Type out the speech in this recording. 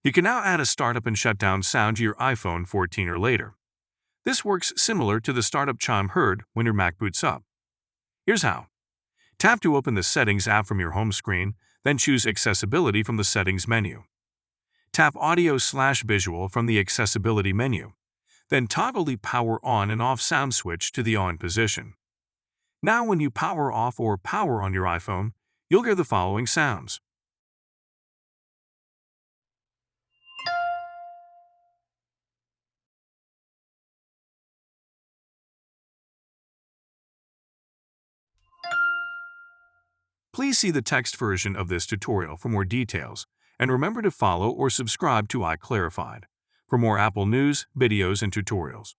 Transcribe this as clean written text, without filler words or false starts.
You can now add a startup and shutdown sound to your iPhone 14 or later. This works similar to the startup chime heard when your Mac boots up. Here's how. Tap to open the Settings app from your home screen, then choose Accessibility from the Settings menu. Tap Audio/Visual from the Accessibility menu. Then toggle the Power On and Off sound switch to the on position. Now when you power off or power on your iPhone, you'll hear the following sounds. Please see the text version of this tutorial for more details, and remember to follow or subscribe to iClarified for more Apple news, videos, and tutorials.